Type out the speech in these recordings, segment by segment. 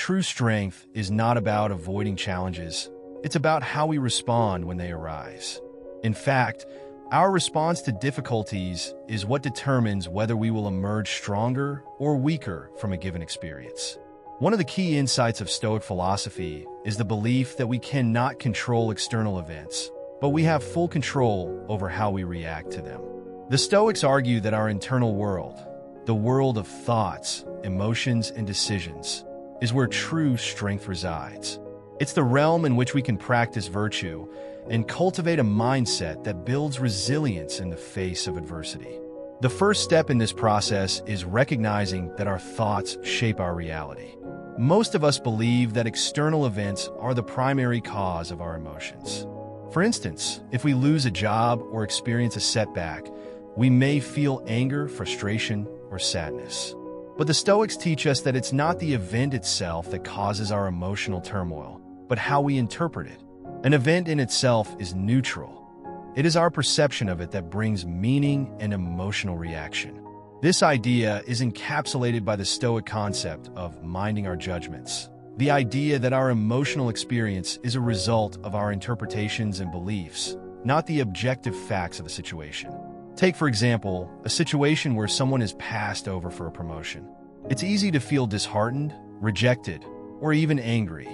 True strength is not about avoiding challenges. It's about how we respond when they arise. In fact, our response to difficulties is what determines whether we will emerge stronger or weaker from a given experience. One of the key insights of Stoic philosophy is the belief that we cannot control external events, but we have full control over how we react to them. The Stoics argue that our internal world, the world of thoughts, emotions, and decisions, is where true strength resides. It's the realm in which we can practice virtue and cultivate a mindset that builds resilience in the face of adversity. The first step in this process is recognizing that our thoughts shape our reality. Most of us believe that external events are the primary cause of our emotions. For instance, if we lose a job or experience a setback, we may feel anger, frustration, or sadness. But the Stoics teach us that it's not the event itself that causes our emotional turmoil, but how we interpret it. An event in itself is neutral. It is our perception of it that brings meaning and emotional reaction. This idea is encapsulated by the Stoic concept of minding our judgments. The idea that our emotional experience is a result of our interpretations and beliefs, not the objective facts of a situation. Take, for example, a situation where someone is passed over for a promotion. It's easy to feel disheartened, rejected, or even angry.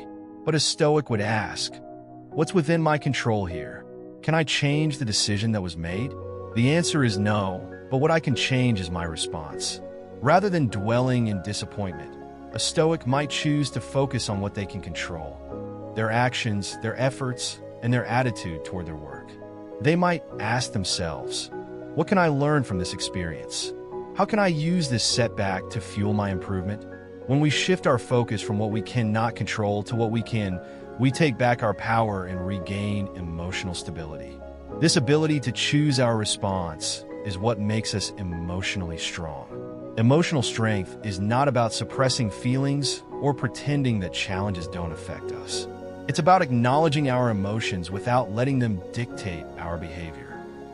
But a Stoic would ask, what's within my control here? Can I change the decision that was made? The answer is no, but what I can change is my response. Rather than dwelling in disappointment, a Stoic might choose to focus on what they can control: their actions, their efforts, and their attitude toward their work. They might ask themselves, what can I learn from this experience? How can I use this setback to fuel my improvement? When we shift our focus from what we cannot control to what we can, we take back our power and regain emotional stability. This ability to choose our response is what makes us emotionally strong. Emotional strength is not about suppressing feelings or pretending that challenges don't affect us. It's about acknowledging our emotions without letting them dictate our behavior.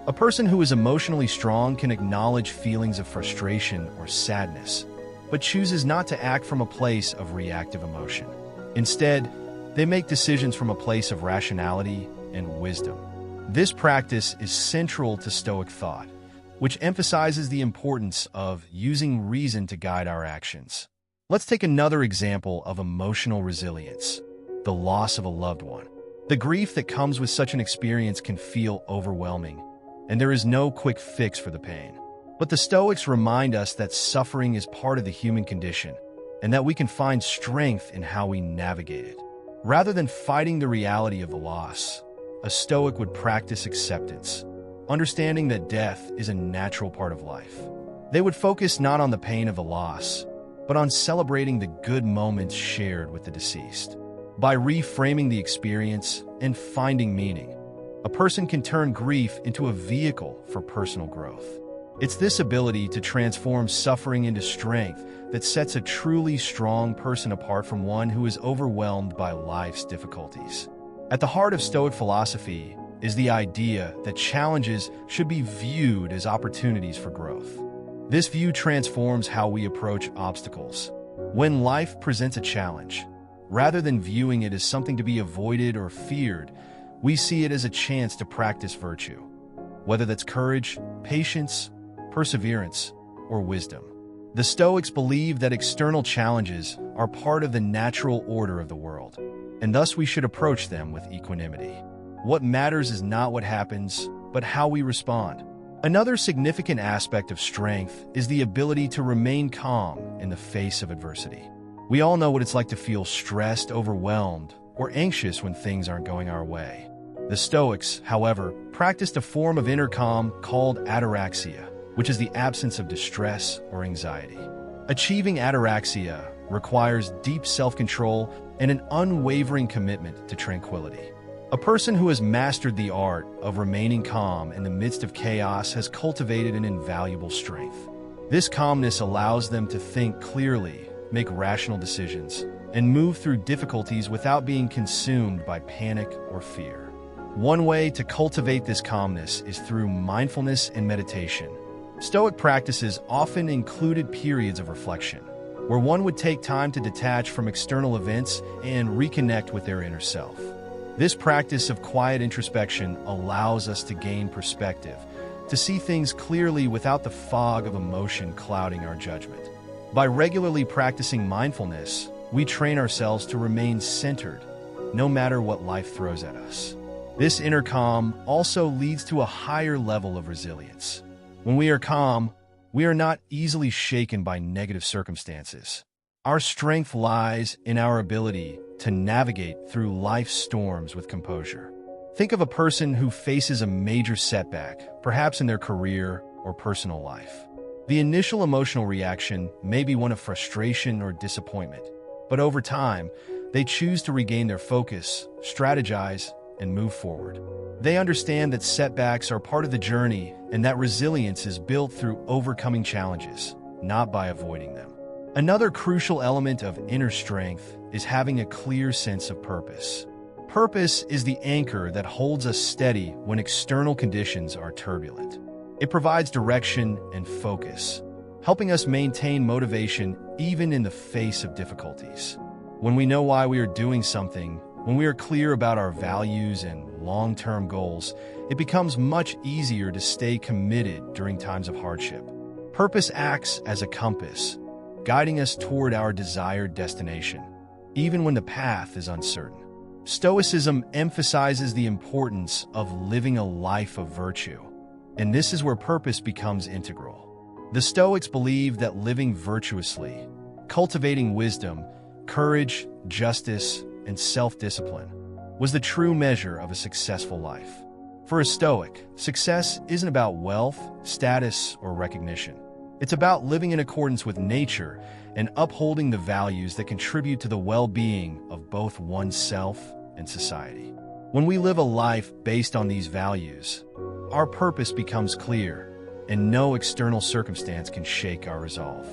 A person who is emotionally strong can acknowledge feelings of frustration or sadness, but chooses not to act from a place of reactive emotion. Instead, they make decisions from a place of rationality and wisdom. This practice is central to Stoic thought, which emphasizes the importance of using reason to guide our actions. Let's take another example of emotional resilience: the loss of a loved one. The grief that comes with such an experience can feel overwhelming, and there is no quick fix for the pain. But the Stoics remind us that suffering is part of the human condition, and that we can find strength in how we navigate it. Rather than fighting the reality of the loss, a Stoic would practice acceptance, understanding that death is a natural part of life. They would focus not on the pain of the loss, but on celebrating the good moments shared with the deceased. By reframing the experience and finding meaning, a person can turn grief into a vehicle for personal growth. It's this ability to transform suffering into strength that sets a truly strong person apart from one who is overwhelmed by life's difficulties. At the heart of Stoic philosophy is the idea that challenges should be viewed as opportunities for growth. This view transforms how we approach obstacles. When life presents a challenge, rather than viewing it as something to be avoided or feared, we see it as a chance to practice virtue, whether that's courage, patience, perseverance, or wisdom. The Stoics believe that external challenges are part of the natural order of the world, and thus we should approach them with equanimity. What matters is not what happens, but how we respond. Another significant aspect of strength is the ability to remain calm in the face of adversity. We all know what it's like to feel stressed, overwhelmed, or anxious when things aren't going our way. The Stoics, however, practiced a form of inner calm called ataraxia, which is the absence of distress or anxiety. Achieving ataraxia requires deep self-control and an unwavering commitment to tranquility. A person who has mastered the art of remaining calm in the midst of chaos has cultivated an invaluable strength. This calmness allows them to think clearly, make rational decisions, and move through difficulties without being consumed by panic or fear. One way to cultivate this calmness is through mindfulness and meditation. Stoic practices often included periods of reflection. where one would take time to detach from external events and reconnect with their inner self. This practice of quiet introspection allows us to gain perspective, to see things clearly without the fog of emotion clouding our judgment. By regularly practicing mindfulness, we train ourselves to remain centered, no matter what life throws at us. This inner calm also leads to a higher level of resilience. When we are calm, we are not easily shaken by negative circumstances. Our strength lies in our ability to navigate through life's storms with composure. Think of a person who faces a major setback, perhaps in their career or personal life. The initial emotional reaction may be one of frustration or disappointment, but over time, they choose to regain their focus, strategize, and move forward. They understand that setbacks are part of the journey and that resilience is built through overcoming challenges, not by avoiding them. Another crucial element of inner strength is having a clear sense of purpose. Purpose is the anchor that holds us steady when external conditions are turbulent. It provides direction and focus, helping us maintain motivation even in the face of difficulties. When we know why we are doing something, when we are clear about our values and long-term goals, it becomes much easier to stay committed during times of hardship. Purpose acts as a compass, guiding us toward our desired destination, even when the path is uncertain. Stoicism emphasizes the importance of living a life of virtue, and this is where purpose becomes integral. The Stoics believed that living virtuously, cultivating wisdom, courage, justice, and self-discipline was the true measure of a successful life. For a Stoic, success isn't about wealth, status, or recognition. It's about living in accordance with nature and upholding the values that contribute to the well-being of both oneself and society. When we live a life based on these values, our purpose becomes clear, and no external circumstance can shake our resolve.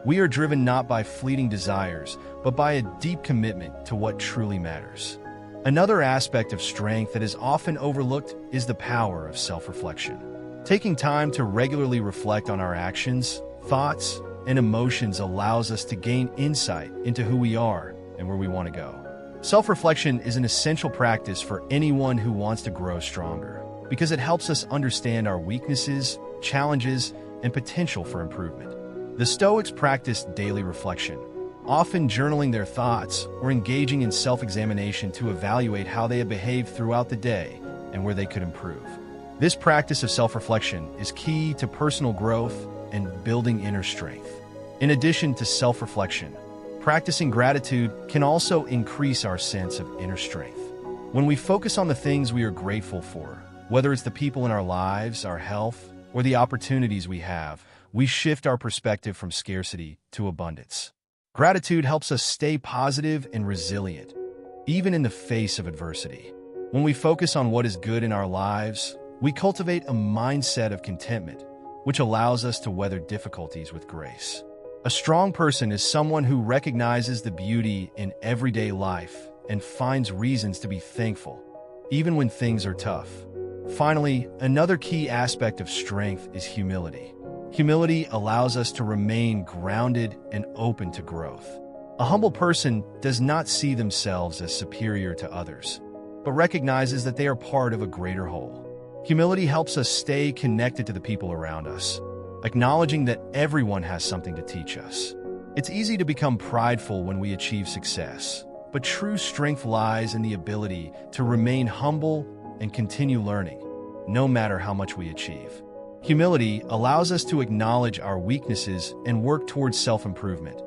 We are driven not by fleeting desires, but by a deep commitment to what truly matters. Another aspect of strength that is often overlooked is the power of self-reflection. Taking time to regularly reflect on our actions, thoughts, and emotions allows us to gain insight into who we are and where we want to go. Self-reflection is an essential practice for anyone who wants to grow stronger, because it helps us understand our weaknesses, challenges, and potential for improvement. The Stoics practiced daily reflection, often journaling their thoughts or engaging in self-examination to evaluate how they had behaved throughout the day and where they could improve. This practice of self-reflection is key to personal growth and building inner strength. In addition to self-reflection, practicing gratitude can also increase our sense of inner strength. When we focus on the things we are grateful for, whether it's the people in our lives, our health, or the opportunities we have, we shift our perspective from scarcity to abundance. Gratitude helps us stay positive and resilient, even in the face of adversity. When we focus on what is good in our lives, we cultivate a mindset of contentment, which allows us to weather difficulties with grace. A strong person is someone who recognizes the beauty in everyday life and finds reasons to be thankful, even when things are tough. Finally, another key aspect of strength is humility. Humility allows us to remain grounded and open to growth. A humble person does not see themselves as superior to others, but recognizes that they are part of a greater whole. Humility helps us stay connected to the people around us, acknowledging that everyone has something to teach us. It's easy to become prideful when we achieve success, but true strength lies in the ability to remain humble and continue learning, no matter how much we achieve. Humility allows us to acknowledge our weaknesses and work towards self-improvement,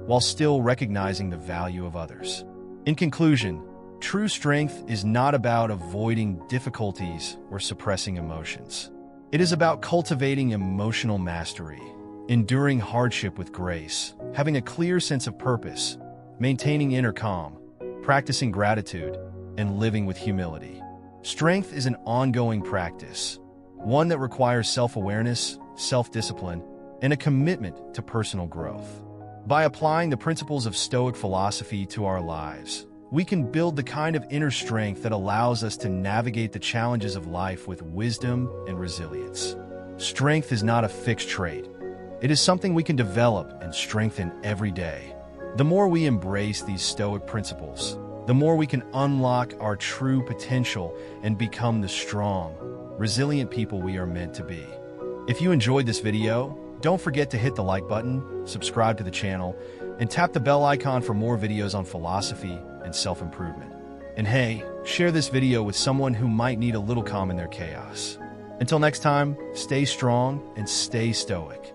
while still recognizing the value of others. In conclusion, true strength is not about avoiding difficulties or suppressing emotions. It is about cultivating emotional mastery, enduring hardship with grace, having a clear sense of purpose, maintaining inner calm, practicing gratitude, and living with humility. Strength is an ongoing practice, one that requires self-awareness, self-discipline, and a commitment to personal growth. By applying the principles of Stoic philosophy to our lives, we can build the kind of inner strength that allows us to navigate the challenges of life with wisdom and resilience. Strength is not a fixed trait. It is something we can develop and strengthen every day. The more we embrace these Stoic principles, the more we can unlock our true potential and become the strong, resilient people we are meant to be. If you enjoyed this video, don't forget to hit the like button, subscribe to the channel, and tap the bell icon for more videos on philosophy and self-improvement. And hey, share this video with someone who might need a little calm in their chaos. Until next time, stay strong and stay stoic.